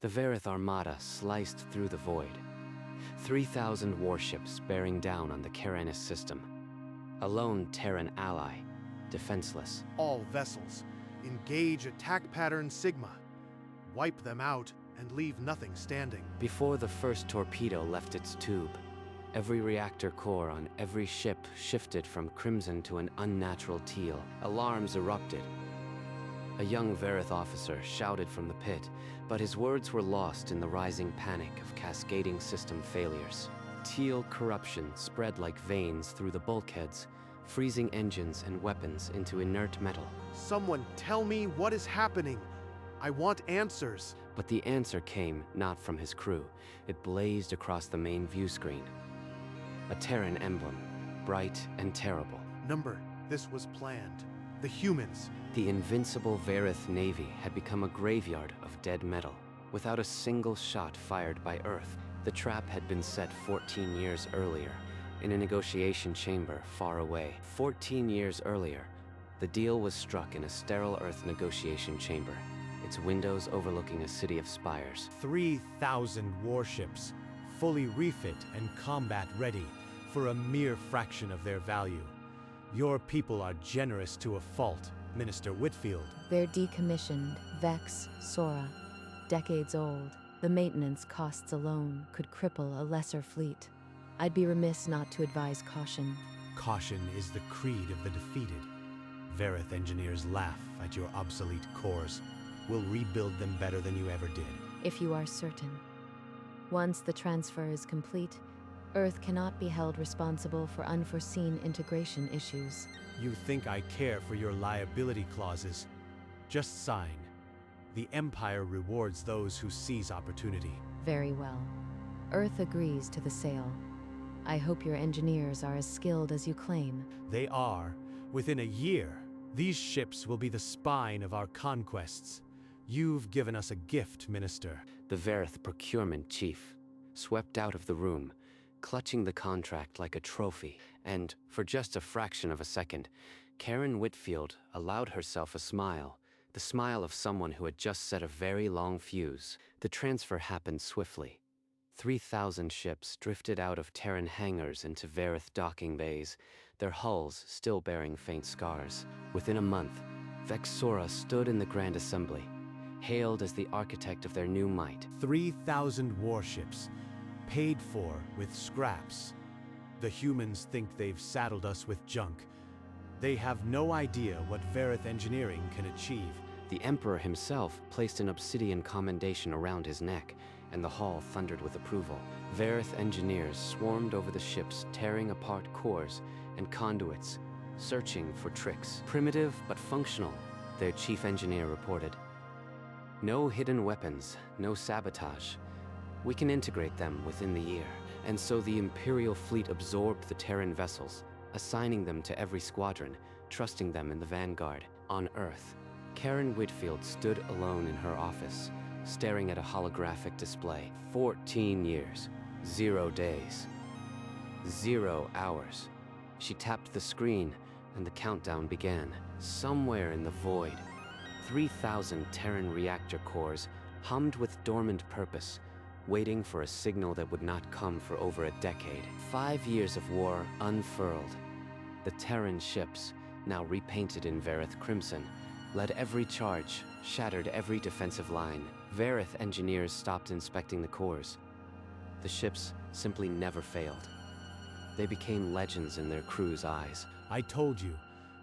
The Vareth armada sliced through the void. 3,000 warships bearing down on the Karanis system. A lone Terran ally, defenseless. All vessels, engage attack pattern Sigma. Wipe them out and leave nothing standing. Before the first torpedo left its tube, every reactor core on every ship shifted from crimson to an unnatural teal. Alarms erupted. A young Vareth officer shouted from the pit, but his words were lost in the rising panic of cascading system failures. Teal corruption spread like veins through the bulkheads, freezing engines and weapons into inert metal. Someone tell me what is happening. I want answers. But the answer came not from his crew. It blazed across the main view screen. A Terran emblem, bright and terrible. Number, this was planned. The humans. The invincible Vareth Navy had become a graveyard of dead metal. Without a single shot fired by Earth, the trap had been set 14 years earlier, in a negotiation chamber far away. 14 years earlier, the deal was struck in a sterile Earth negotiation chamber, its windows overlooking a city of spires. 3,000 warships, fully refit and combat ready, for a mere fraction of their value. Your people are generous to a fault, Minister Whitfield. They're decommissioned, Vex, Sora, decades old. The maintenance costs alone could cripple a lesser fleet. I'd be remiss not to advise caution. Caution is the creed of the defeated. Vareth engineers laugh at your obsolete cores. We'll rebuild them better than you ever did. If you are certain. Once the transfer is complete, Earth cannot be held responsible for unforeseen integration issues. You think I care for your liability clauses? Just sign. The Empire rewards those who seize opportunity. Very well. Earth agrees to the sale. I hope your engineers are as skilled as you claim. They are. Within a year, these ships will be the spine of our conquests. You've given us a gift, Minister. The Vareth procurement chief swept out of the room, clutching the contract like a trophy, and, for just a fraction of a second, Karen Whitfield allowed herself a smile, the smile of someone who had just set a very long fuse. The transfer happened swiftly. 3,000 ships drifted out of Terran hangars into Vareth docking bays, their hulls still bearing faint scars. Within a month, Vex Sora stood in the Grand Assembly, hailed as the architect of their new might. 3,000 warships, paid for with scraps. The humans think they've saddled us with junk. They have no idea what Vareth engineering can achieve. The Emperor himself placed an obsidian commendation around his neck, and the hall thundered with approval. Vareth engineers swarmed over the ships, tearing apart cores and conduits, searching for tricks. Primitive but functional, their chief engineer reported. No hidden weapons, no sabotage. We can integrate them within the year. And so the Imperial fleet absorbed the Terran vessels, assigning them to every squadron, trusting them in the vanguard. On Earth, Karen Whitfield stood alone in her office, staring at a holographic display. 14 years, 0 days, 0 hours. She tapped the screen, and the countdown began. Somewhere in the void, 3,000 Terran reactor cores hummed with dormant purpose, waiting for a signal that would not come for over a decade. 5 years of war unfurled. The Terran ships, now repainted in Vareth crimson, led every charge, shattered every defensive line. Vareth engineers stopped inspecting the cores. The ships simply never failed. They became legends in their crews' eyes. I told you,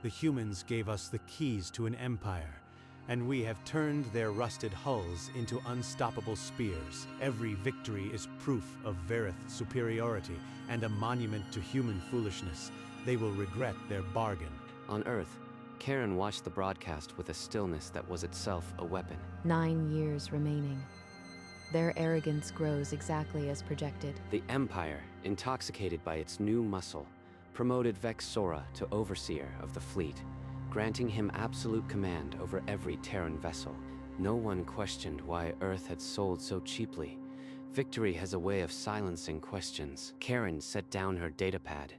the humans gave us the keys to an empire, and we have turned their rusted hulls into unstoppable spears. Every victory is proof of Vareth's superiority and a monument to human foolishness. They will regret their bargain. On Earth, Karen watched the broadcast with a stillness that was itself a weapon. 9 years remaining. Their arrogance grows exactly as projected. The Empire, intoxicated by its new muscle, promoted Vex Sora to overseer of the fleet, granting him absolute command over every Terran vessel. No one questioned why Earth had sold so cheaply. Victory has a way of silencing questions. Karen set down her datapad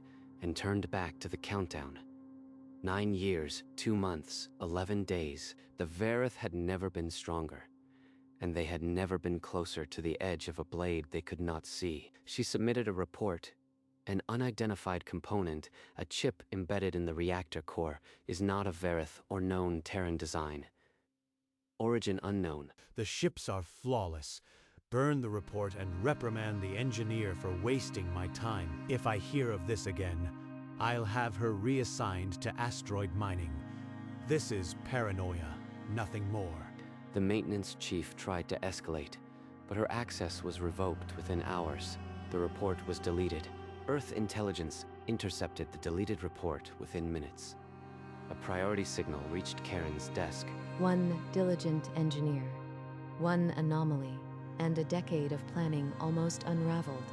and turned back to the countdown. 9 years, 2 months, 11 days. The Vareth had never been stronger. and they had never been closer to the edge of a blade they could not see. She submitted a report. An unidentified component, a chip embedded in the reactor core, is not of Verith or known Terran design. Origin unknown. The ships are flawless. Burn the report and reprimand the engineer for wasting my time. If I hear of this again, I'll have her reassigned to asteroid mining. This is paranoia, nothing more. The maintenance chief tried to escalate, but her access was revoked within hours. The report was deleted. Earth intelligence intercepted the deleted report within minutes. A priority signal reached Karen's desk. One diligent engineer, one anomaly, and a decade of planning almost unraveled.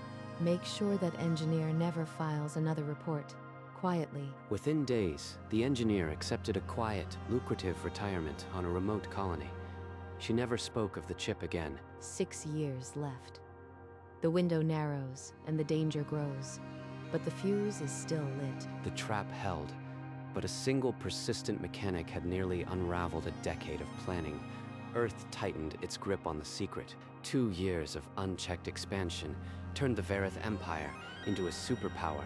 Make sure that engineer never files another report. Quietly. Within days, the engineer accepted a quiet, lucrative retirement on a remote colony. She never spoke of the chip again. 6 years left. The window narrows and the danger grows, but the fuse is still lit. The trap held, but a single persistent mechanic had nearly unraveled a decade of planning. Earth tightened its grip on the secret. 2 years of unchecked expansion turned the Verith Empire into a superpower,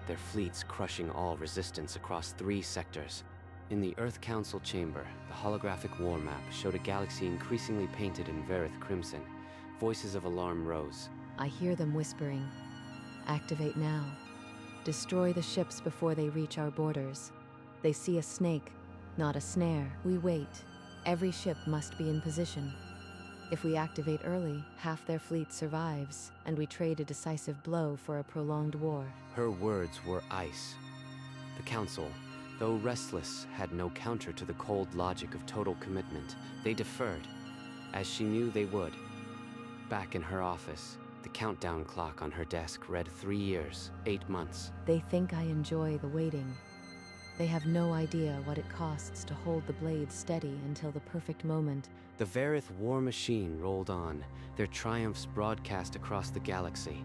their fleets crushing all resistance across 3 sectors. In the Earth Council chamber, the holographic war map showed a galaxy increasingly painted in Verith crimson. Voices of alarm rose. I hear them whispering. Activate now. Destroy the ships before they reach our borders. They see a snake, not a snare. We wait. Every ship must be in position. If we activate early, half their fleet survives, and we trade a decisive blow for a prolonged war. Her words were ice. The Council, though restless, had no counter to the cold logic of total commitment. They deferred, as she knew they would. Back in her office, the countdown clock on her desk read 3 years, 8 months. They think I enjoy the waiting. They have no idea what it costs to hold the blade steady until the perfect moment. The Verith war machine rolled on, their triumphs broadcast across the galaxy.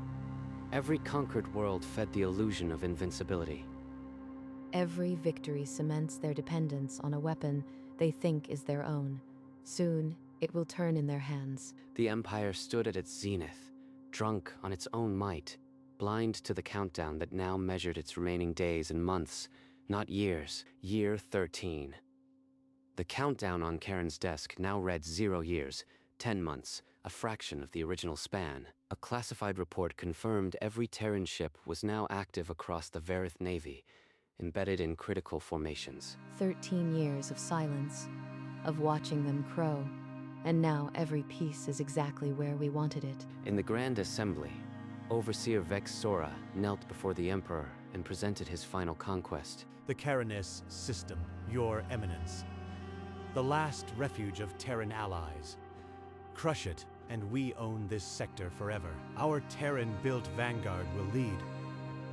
Every conquered world fed the illusion of invincibility. Every victory cements their dependence on a weapon they think is their own. Soon, it will turn in their hands. The Empire stood at its zenith, drunk on its own might, blind to the countdown that now measured its remaining days and months, not years. Year 13. The countdown on Karen's desk now read 0 years, 10 months, a fraction of the original span. A classified report confirmed every Terran ship was now active across the Verith Navy, embedded in critical formations. 13 years of silence, of watching them crow, and now every piece is exactly where we wanted it. In the Grand Assembly, Overseer Vex Sora knelt before the Emperor and presented his final conquest. The Kareness system, Your Eminence. The last refuge of Terran allies. Crush it, and we own this sector forever. Our Terran-built vanguard will lead.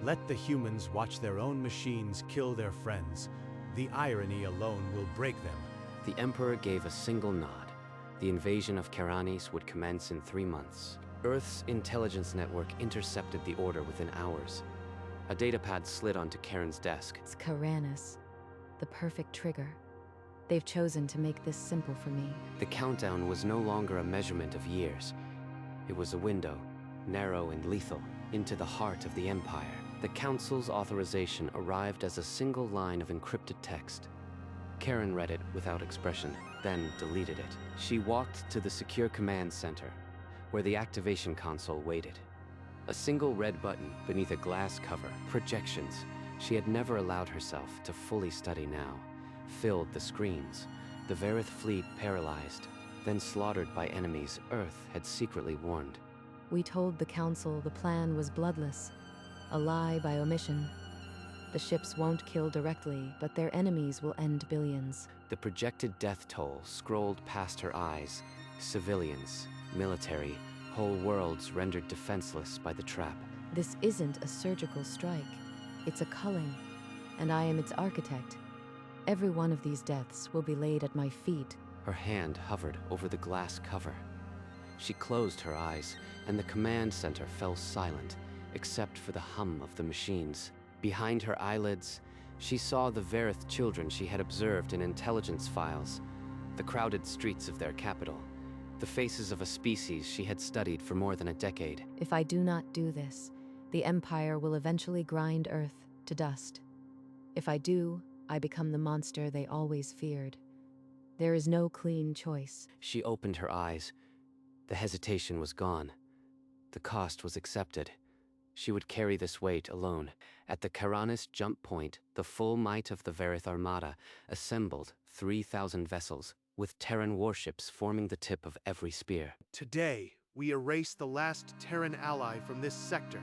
Let the humans watch their own machines kill their friends. The irony alone will break them. The Emperor gave a single nod. The invasion of Keranis would commence in 3 months. Earth's intelligence network intercepted the order within hours. A datapad slid onto Karen's desk. It's Karanis, the perfect trigger. They've chosen to make this simple for me. The countdown was no longer a measurement of years. It was a window, narrow and lethal, into the heart of the Empire. The Council's authorization arrived as a single line of encrypted text. Karen read it without expression, then deleted it. She walked to the secure command center, where the activation console waited. A single red button beneath a glass cover, projections she had never allowed herself to fully study now, filled the screens. The Verith fleet paralyzed, then slaughtered by enemies Earth had secretly warned. We told the Council the plan was bloodless, a lie by omission. The ships won't kill directly, but their enemies will end billions. The projected death toll scrolled past her eyes. Civilians, military, whole worlds rendered defenseless by the trap. This isn't a surgical strike. It's a culling, and I am its architect. Every one of these deaths will be laid at my feet. Her hand hovered over the glass cover. She closed her eyes, and the command center fell silent, except for the hum of the machines. Behind her eyelids, she saw the Verith children she had observed in intelligence files, the crowded streets of their capital, the faces of a species she had studied for more than a decade. If I do not do this, the Empire will eventually grind Earth to dust. If I do, I become the monster they always feared. There is no clean choice. She opened her eyes. The hesitation was gone. The cost was accepted. She would carry this weight alone. At the Karanis jump point, the full might of the Verith Armada assembled 3,000 vessels, with Terran warships forming the tip of every spear. Today, we erase the last Terran ally from this sector.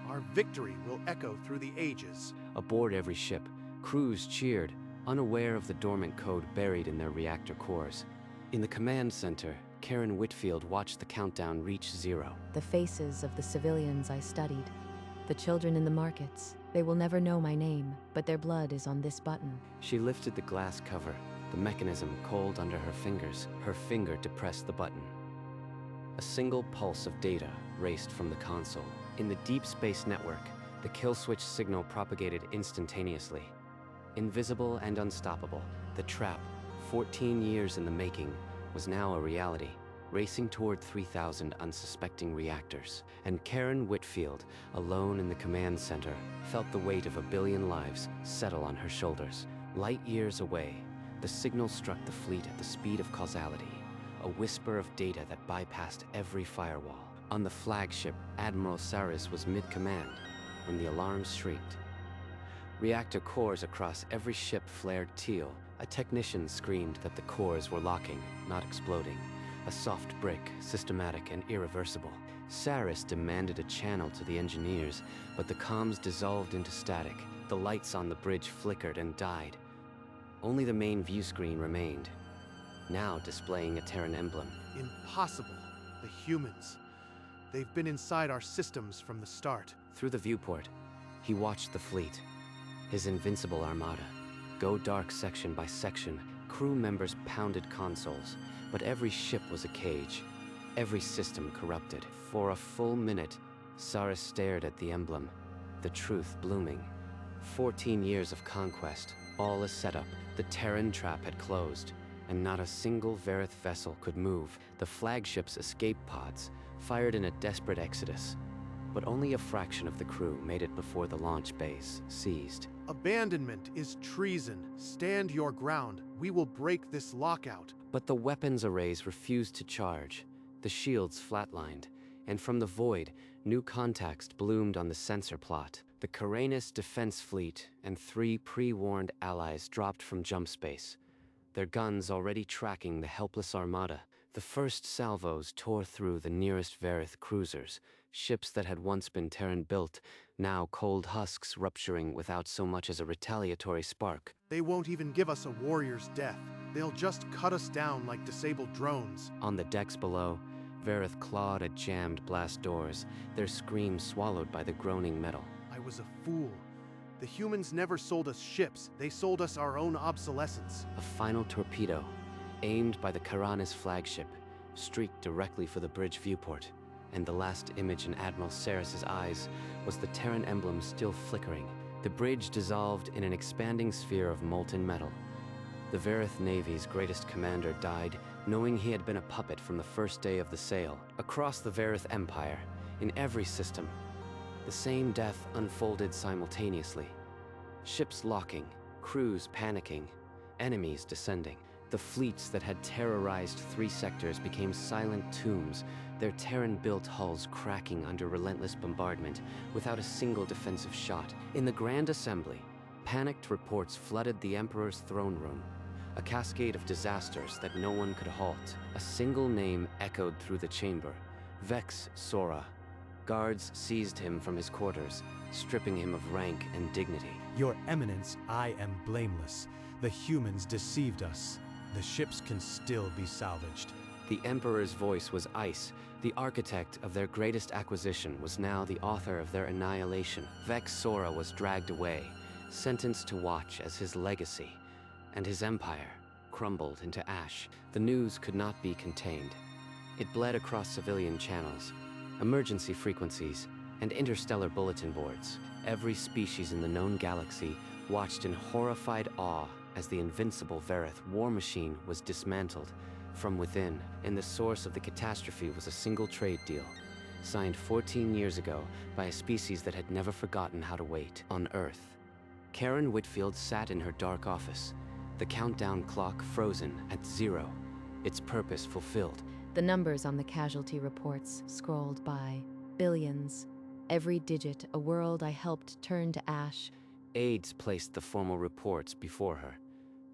Our victory will echo through the ages. Aboard every ship, crews cheered, unaware of the dormant code buried in their reactor cores. In the command center, Karen Whitfield watched the countdown reach 0. The faces of the civilians I studied, the children in the markets, they will never know my name, but their blood is on this button. She lifted the glass cover, the mechanism cold under her fingers. Her finger depressed the button. A single pulse of data raced from the console. In the deep space network, the kill switch signal propagated instantaneously. Invisible and unstoppable, the trap, 14 years in the making, was now a reality, racing toward 3,000 unsuspecting reactors. And Karen Whitfield, alone in the command center, felt the weight of 1 billion lives settle on her shoulders. Light years away, the signal struck the fleet at the speed of causality, a whisper of data that bypassed every firewall. On the flagship, Admiral Saris was mid-command when the alarms shrieked. Reactor cores across every ship flared teal. A technician screamed that the cores were locking, not exploding. A soft brick, systematic and irreversible. Saris demanded a channel to the engineers, but the comms dissolved into static. The lights on the bridge flickered and died. Only the main view screen remained, now displaying a Terran emblem. Impossible. The humans. They've been inside our systems from the start. Through the viewport, he watched the fleet, his invincible armada, go dark section by section. Crew members pounded consoles, but every ship was a cage, every system corrupted. For a full minute, Saris stared at the emblem, the truth blooming. 14 years of conquest, all a setup. The Terran trap had closed, and not a single Verith vessel could move. The flagship's escape pods fired in a desperate exodus, but only a fraction of the crew made it before the launch bays seized. Abandonment is treason. Stand your ground. We will break this lockout. But the weapons arrays refused to charge. The shields flatlined, and from the void, new contacts bloomed on the sensor plot. The Karanis defense fleet and 3 pre-warned allies dropped from jump space, their guns already tracking the helpless armada. The first salvos tore through the nearest Verith cruisers, ships that had once been Terran-built, now cold husks rupturing without so much as a retaliatory spark. They won't even give us a warrior's death. They'll just cut us down like disabled drones. On the decks below, Verith clawed at jammed blast doors, their screams swallowed by the groaning metal. I was a fool. The humans never sold us ships. They sold us our own obsolescence. A final torpedo, aimed by the Karanis flagship, streaked directly for the bridge viewport, and the last image in Admiral Saris's eyes was the Terran emblem still flickering. The bridge dissolved in an expanding sphere of molten metal. The Verith Navy's greatest commander died, knowing he had been a puppet from the first day of the sail. Across the Verith Empire, in every system, the same death unfolded simultaneously. Ships locking, crews panicking, enemies descending. The fleets that had terrorized 3 sectors became silent tombs, their Terran-built hulls cracking under relentless bombardment without a single defensive shot. In the Grand Assembly, panicked reports flooded the Emperor's throne room, a cascade of disasters that no one could halt. A single name echoed through the chamber: Vex Sora. Guards seized him from his quarters, stripping him of rank and dignity. Your Eminence, I am blameless. The humans deceived us. The ships can still be salvaged. The Emperor's voice was ice. The architect of their greatest acquisition was now the author of their annihilation. Vex Sora was dragged away, sentenced to watch as his legacy and his empire crumbled into ash. The news could not be contained. It bled across civilian channels, emergency frequencies, and interstellar bulletin boards. Every species in the known galaxy watched in horrified awe as the invincible Verith war machine was dismantled, from within, and the source of the catastrophe was a single trade deal, signed 14 years ago by a species that had never forgotten how to wait on Earth. Karen Whitfield sat in her dark office, the countdown clock frozen at 0, its purpose fulfilled. The numbers on the casualty reports scrolled by. Billions. Every digit a world I helped turn to ash. Aides placed the formal reports before her.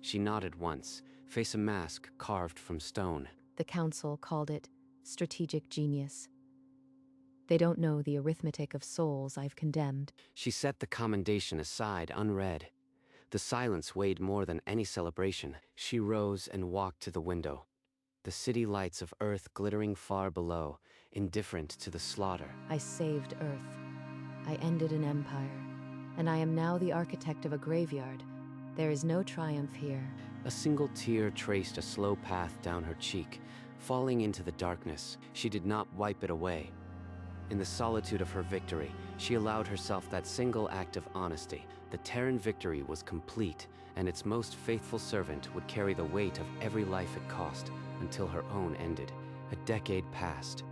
She nodded once, face a mask carved from stone. The council called it strategic genius. They don't know the arithmetic of souls I've condemned. She set the commendation aside, unread. The silence weighed more than any celebration. She rose and walked to the window. The city lights of Earth glittering far below, indifferent to the slaughter. I saved Earth. I ended an empire. And I am now the architect of a graveyard. There is no triumph here. A single tear traced a slow path down her cheek, falling into the darkness. She did not wipe it away. In the solitude of her victory, she allowed herself that single act of honesty. The Terran victory was complete, and its most faithful servant would carry the weight of every life it cost until her own ended. A decade passed.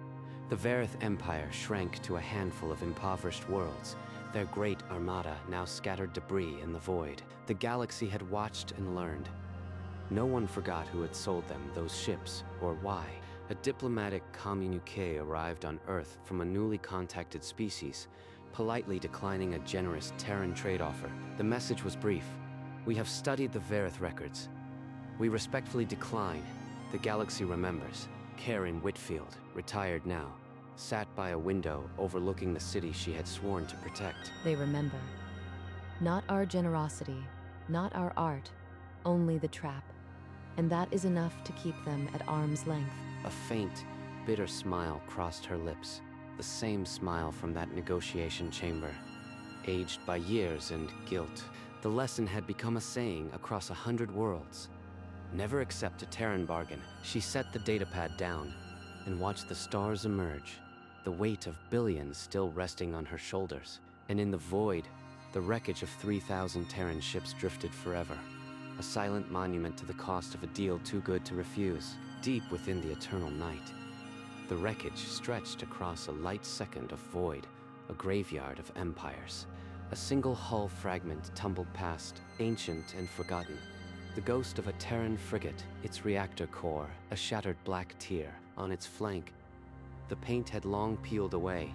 The Verith Empire shrank to a handful of impoverished worlds, their great armada now scattered debris in the void. The galaxy had watched and learned. No one forgot who had sold them those ships, or why. A diplomatic communique arrived on Earth from a newly contacted species, politely declining a generous Terran trade offer. The message was brief. We have studied the Verith records. We respectfully decline. The galaxy remembers. Karen Whitfield, retired now, sat by a window overlooking the city she had sworn to protect. They remember. Not our generosity, not our art, only the trap. And that is enough to keep them at arm's length. A faint, bitter smile crossed her lips, the same smile from that negotiation chamber. Aged by years and guilt, the lesson had become a saying across 100 worlds. Never accept a Terran bargain. She set the datapad down and watched the stars emerge, the weight of billions still resting on her shoulders. And in the void, the wreckage of 3,000 Terran ships drifted forever, a silent monument to the cost of a deal too good to refuse. Deep within the eternal night, the wreckage stretched across a light second of void, a graveyard of empires. A single hull fragment tumbled past, ancient and forgotten. The ghost of a Terran frigate, its reactor core, a shattered black tear on its flank. The paint had long peeled away,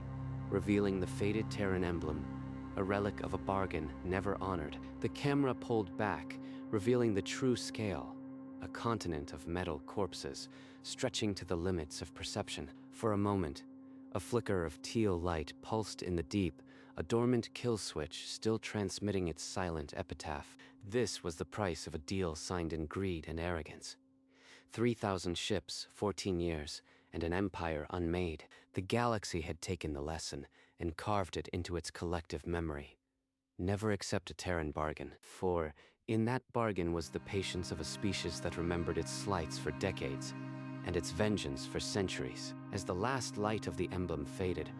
revealing the faded Terran emblem, a relic of a bargain never honored. The camera pulled back, revealing the true scale, a continent of metal corpses, stretching to the limits of perception. For a moment, a flicker of teal light pulsed in the deep, a dormant kill switch still transmitting its silent epitaph. This was the price of a deal signed in greed and arrogance. 3,000 ships, 14 years, and an empire unmade. The galaxy had taken the lesson and carved it into its collective memory. Never accept a Terran bargain, for in that bargain was the patience of a species that remembered its slights for decades, and its vengeance for centuries. As the last light of the emblem faded,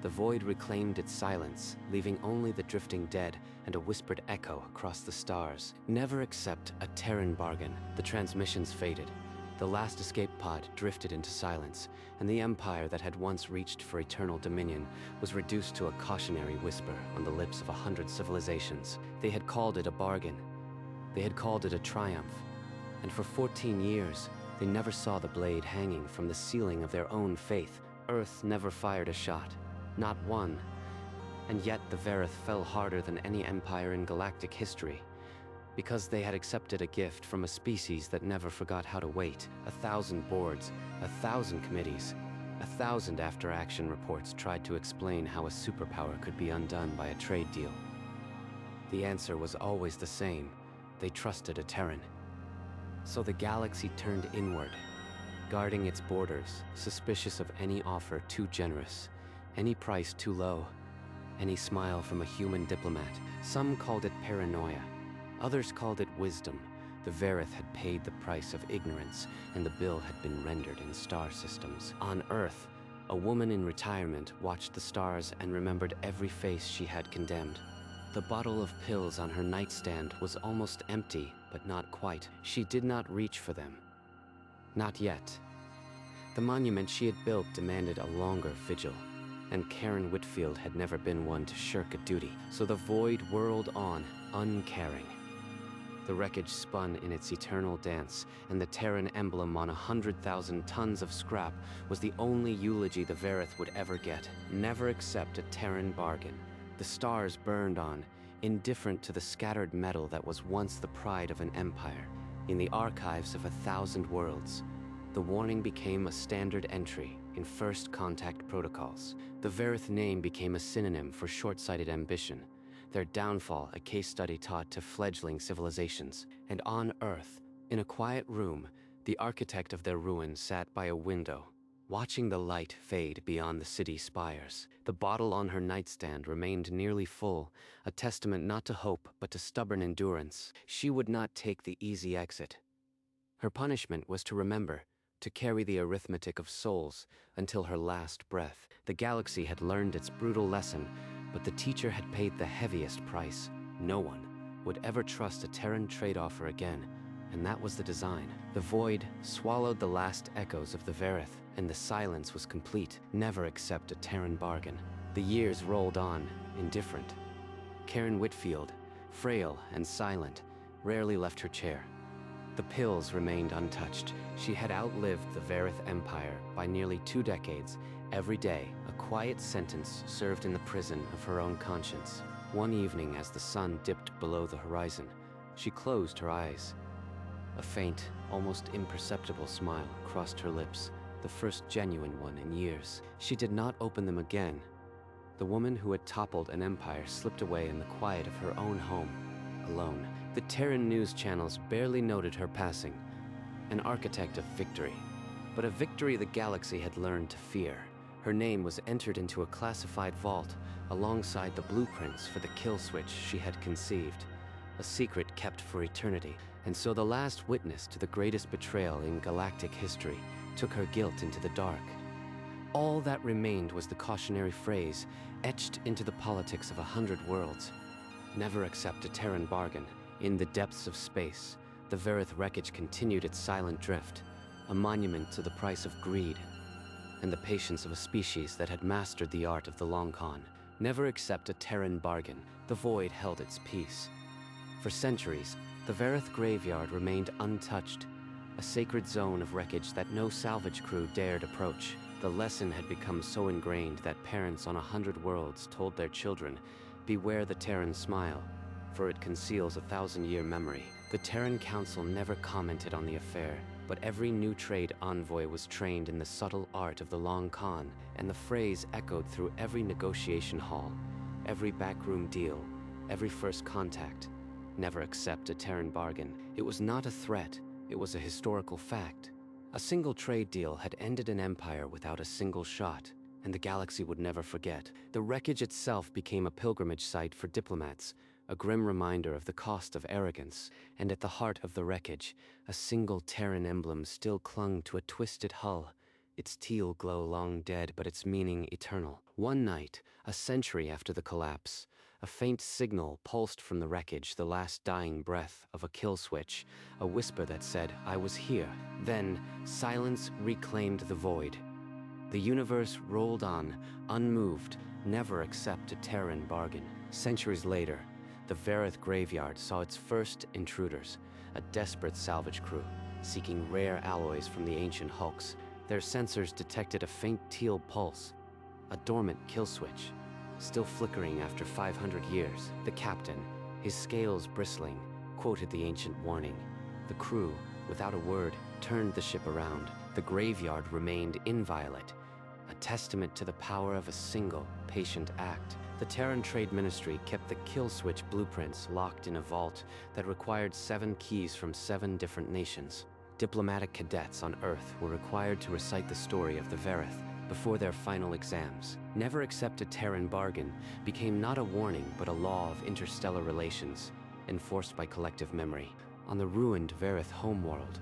the void reclaimed its silence, leaving only the drifting dead and a whispered echo across the stars. Never accept a Terran bargain. The transmissions faded. The last escape pod drifted into silence, and the empire that had once reached for eternal dominion was reduced to a cautionary whisper on the lips of 100 civilizations. They had called it a bargain. They had called it a triumph. And for 14 years, they never saw the blade hanging from the ceiling of their own faith. Earth never fired a shot. Not one. And yet the Verith fell harder than any empire in galactic history, because they had accepted a gift from a species that never forgot how to wait. 1,000 boards, 1,000 committees, 1,000 after-action reports tried to explain how a superpower could be undone by a trade deal. The answer was always the same. They trusted a Terran. So the galaxy turned inward, guarding its borders, suspicious of any offer too generous, any price too low, any smile from a human diplomat. Some called it paranoia. Others called it wisdom. The Verith had paid the price of ignorance, and the bill had been rendered in star systems. On Earth, a woman in retirement watched the stars and remembered every face she had condemned. The bottle of pills on her nightstand was almost empty, but not quite. She did not reach for them. Not yet. The monument she had built demanded a longer vigil, and Karen Whitfield had never been one to shirk a duty, so the void whirled on, uncaring. The wreckage spun in its eternal dance, and the Terran emblem on 100,000 tons of scrap was the only eulogy the Verith would ever get. Never accept a Terran bargain. The stars burned on, indifferent to the scattered metal that was once the pride of an empire. In the archives of 1,000 worlds, the warning became a standard entry in First Contact protocols. The Verith name became a synonym for short-sighted ambition, their downfall a case study taught to fledgling civilizations. And on Earth, in a quiet room, the architect of their ruin sat by a window, watching the light fade beyond the city spires. The bottle on her nightstand remained nearly full, a testament not to hope but to stubborn endurance. She would not take the easy exit. Her punishment was to remember, to carry the arithmetic of souls until her last breath. The galaxy had learned its brutal lesson, but the teacher had paid the heaviest price. No one would ever trust a Terran trade offer again, and that was the design. The void swallowed the last echoes of the Verith, and the silence was complete. Never accept a Terran bargain. The years rolled on, indifferent. Karen Whitfield, frail and silent, rarely left her chair. The pills remained untouched. She had outlived the Verith Empire by nearly 2 decades. Every day, a quiet sentence served in the prison of her own conscience. One evening, as the sun dipped below the horizon, she closed her eyes. A faint, almost imperceptible smile crossed her lips, the first genuine one in years. She did not open them again. The woman who had toppled an empire slipped away in the quiet of her own home, alone. The Terran news channels barely noted her passing, an architect of victory, but a victory the galaxy had learned to fear. Her name was entered into a classified vault alongside the blueprints for the kill switch she had conceived, a secret kept for eternity. And so the last witness to the greatest betrayal in galactic history took her guilt into the dark. All that remained was the cautionary phrase, etched into the politics of 100 worlds. Never accept a Terran bargain. In the depths of space, the Verith wreckage continued its silent drift, a monument to the price of greed and the patience of a species that had mastered the art of the long con. Never accept a Terran bargain. The void held its peace. For centuries, the Verith graveyard remained untouched, a sacred zone of wreckage that no salvage crew dared approach. The lesson had become so ingrained that parents on 100 worlds told their children, beware the Terran smile, for it conceals a 1,000-year memory. The Terran Council never commented on the affair, but every new trade envoy was trained in the subtle art of the long con, and the phrase echoed through every negotiation hall, every backroom deal, every first contact. Never accept a Terran bargain. It was not a threat, it was a historical fact. A single trade deal had ended an empire without a single shot, and the galaxy would never forget. The wreckage itself became a pilgrimage site for diplomats, a grim reminder of the cost of arrogance. And at the heart of the wreckage, a single Terran emblem still clung to a twisted hull, its teal glow long dead, but its meaning eternal. One night, a century after the collapse, a faint signal pulsed from the wreckage, the last dying breath of a kill switch, a whisper that said, "I was here." Then, silence reclaimed the void. The universe rolled on, unmoved. Never accept a Terran bargain. Centuries later, the Verith graveyard saw its first intruders, a desperate salvage crew, seeking rare alloys from the ancient hulks. Their sensors detected a faint teal pulse, a dormant kill switch, still flickering after 500 years. The captain, his scales bristling, quoted the ancient warning. The crew, without a word, turned the ship around. The graveyard remained inviolate, a testament to the power of a single, patient act. The Terran Trade Ministry kept the kill switch blueprints locked in a vault that required 7 keys from 7 different nations. Diplomatic cadets on Earth were required to recite the story of the Verith before their final exams. Never accept a Terran bargain became not a warning but a law of interstellar relations, enforced by collective memory. On the ruined Verith homeworld,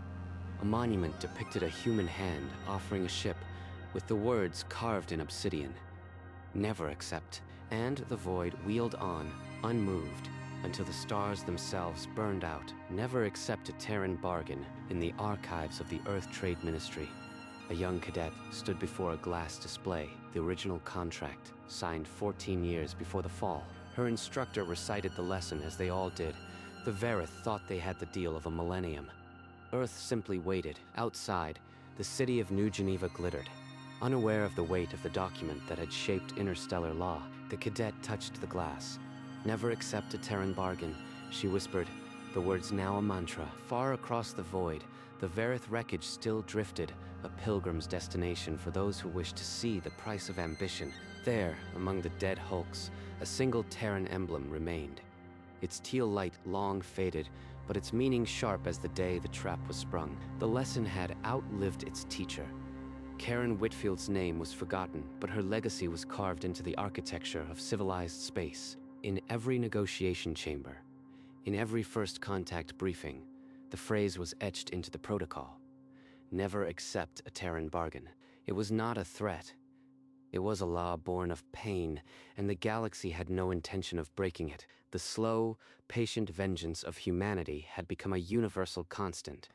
a monument depicted a human hand offering a ship with the words carved in obsidian, "Never accept," and the void wheeled on, unmoved, until the stars themselves burned out. Never accept a Terran bargain. In the archives of the Earth Trade Ministry, a young cadet stood before a glass display, the original contract, signed 14 years before the fall. Her instructor recited the lesson as they all did. The Verith thought they had the deal of a millennium. Earth simply waited. Outside, the city of New Geneva glittered. Unaware of the weight of the document that had shaped interstellar law, the cadet touched the glass. Never accept a Terran bargain, she whispered, the words now a mantra. Far across the void, the Verith wreckage still drifted, a pilgrim's destination for those who wished to see the price of ambition. There, among the dead hulks, a single Terran emblem remained. Its teal light long faded, but its meaning sharp as the day the trap was sprung. The lesson had outlived its teacher. Karen Whitfield's name was forgotten, but her legacy was carved into the architecture of civilized space. In every negotiation chamber, in every first contact briefing, the phrase was etched into the protocol. Never accept a Terran bargain. It was not a threat. It was a law born of pain, and the galaxy had no intention of breaking it. The slow, patient vengeance of humanity had become a universal constant.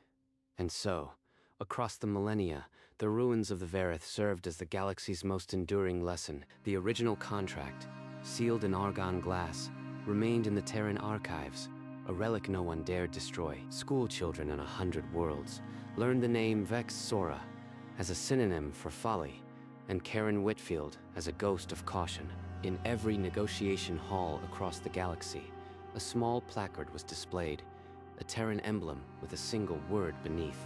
And so, across the millennia, the ruins of the Verith served as the galaxy's most enduring lesson. The original contract, sealed in argon glass, remained in the Terran archives, a relic no one dared destroy. School children in 100 worlds learned the name Vex Sora as a synonym for folly, and Karen Whitfield as a ghost of caution. In every negotiation hall across the galaxy, a small placard was displayed, a Terran emblem with a single word beneath.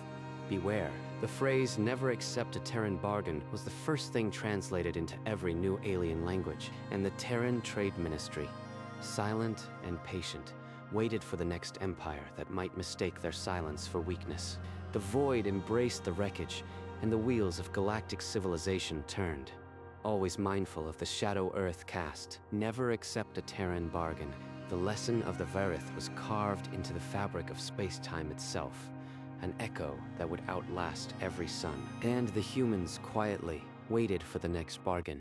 Beware. The phrase, never accept a Terran bargain, was the first thing translated into every new alien language, and the Terran Trade Ministry, silent and patient, waited for the next empire that might mistake their silence for weakness. The void embraced the wreckage, and the wheels of galactic civilization turned. Always mindful of the shadow Earth cast, never accept a Terran bargain. The lesson of the Verith was carved into the fabric of space-time itself, an echo that would outlast every sun. And the humans quietly waited for the next bargain.